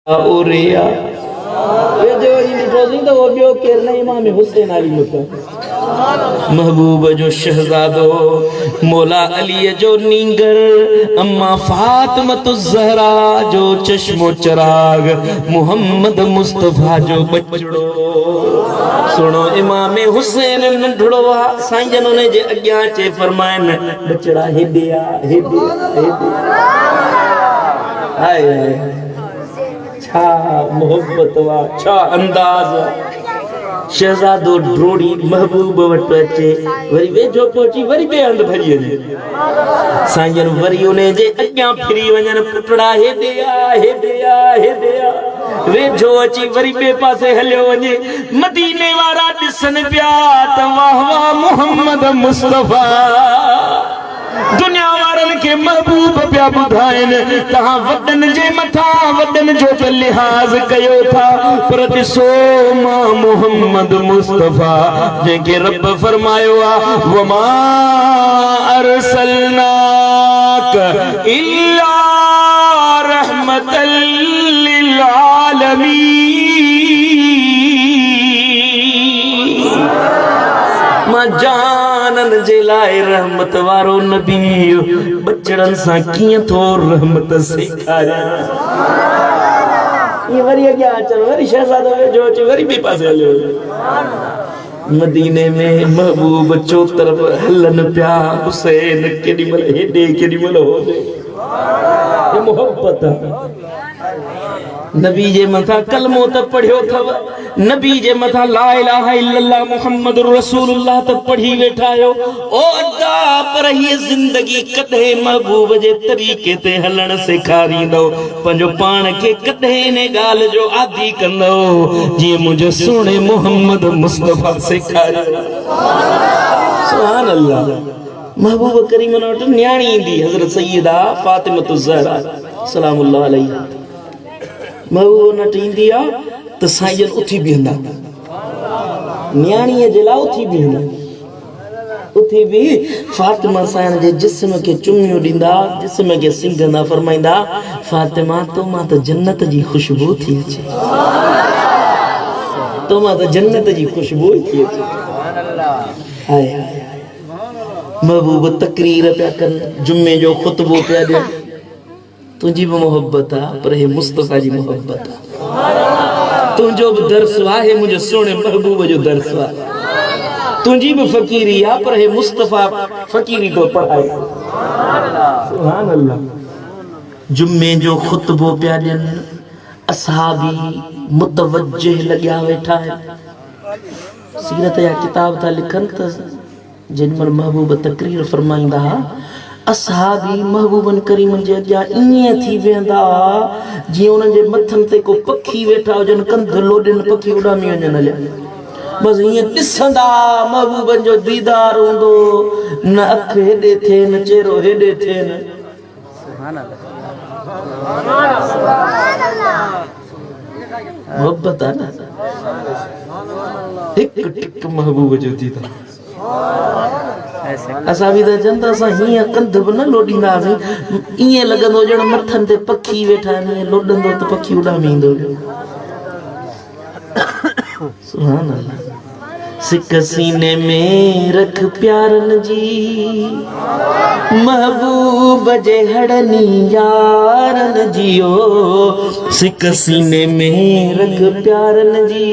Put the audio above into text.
ओरिया ये जो इन रोज़ी तो वो बियो केरला इमाम हुसैन अली मुता महबूब जो शहजादो मौला अली जो नींगर अम्मा फातिमा ज़हरा जो चश्मो चराग मोहम्मद मुस्तफा जो बचड़ो सुनो इमाम हुसैन नंढड़ो साईं जन ने जे अग्या चे फरमायन बचड़ा हेडिया हाय छा मोहब्बत वा छा अंदाज शहजादो ड्रोड़ी महबूब वट अचे वरी वेझो पहुची वरी बे हंध भरी वञे साईं वरी उन्हें जे अग्यां फिरी वञन पुटड़ा हेॾे आ वेझो अची वरी बे पासे हलियो वञे मदीने वारा ॾिसन पिया त वाह वाह मोहम्मद मुस्तफा दुनिया वारन के महबूब पिया ॿुधाइन तहां वॾन जे मथां वॾन जो त लिहाज़ कयो था पर ॾिसो मां मोहम्मद मुस्तफा जंहिंखे रब फरमायो आहे वमा अरसलनाक इल्ला रहमतल लिल आलमीन मां जानन जे लाए रहमत वारो नबी बचड़न सा किए थो रहमत सेखारिया ये वरी अग्या चल वरी शहजादो जो च वरी बे पासे हलियो मदीने में महबूब चो तरफ हलन पिया हुसैन केडी मल हेडे केडी मल होदे ये मोहब्बत नबी जे मथा कलमो त पढ़ियो थव नबी जे मथा ला इलाहा इल्लल्लाह मुहम्मदुर रसूलुल्लाह त पढ़ी वेठा आयो ओ अदा पर ये जिंदगी कदे महबूब जे तरीके ते हलण सेखारींदो पंजो पाण के कदे ने गाल जो आदि कंदो जी मुझे सोने मोहम्मद मुस्तफा सेखारियो सुभान अल्लाह महबूब करीम नोट न्याणी इंदी हजरत सैयदा फातिमा ज़हरा सलामुल्लाह अलैहा महबूब नट इंदी आ तो साईं उथी बीहंदा न्याणीअ जे लाइ उथी भी फातिमा साईं जे जिस्म के चुमियो ॾींदा जिस्म के सिंघंदा फरमाईंदा फातिमा तो मां त जन्नत जी खुशबू थी अचे तो मां त जन्नत जी खुशबू थी अचे हाय महबूब तकरीर पिया कन जुम्मे जो खुतबो पिया ॾियन तुंहिंजी भी मोहब्बत आ पर हे मुस्तफा जी मोहब्बत आ तुझो भी दर्स है मुझे सोने महबूब जो दर्स तुझी भी फकीरी है पर है मुस्तफा फकीरी तो पढ़ाए सुभान अल्लाह जुम्मे जो खुतबो पिया ॾियन असहाबी मुतवज्जिह लॻिया वेठा है सीरत या किताब था लिखन त जिनमल महबूब तकरीर फरमाईंदा असहाबी महबूबन करीमन जे अग्यां इए थी वेंदा जी उन जे मथन ते को पखी वेठा हुजन कंध लोडन पखी उड़ामी वञन हलिया बस इए ॾिसंदा महबूबन जो दीदार हूंदो न अख हेॾे थे न चेहरो हेॾे थे न सुभान अल्लाह मोहब्बत है ना एक टिक महबूब जो दीदार असा भी जनता सा हिया कंध न लोडींदासी इए लगंदो जण मथन ते पखी वेठा आहिनि लोडंदो त पखी उॾामींदो सुभान अल्लाह सिक सीने में रख प्यारन जी महबूब जे हड़नी यारन जियो सिक सीने में रख प्यारन जी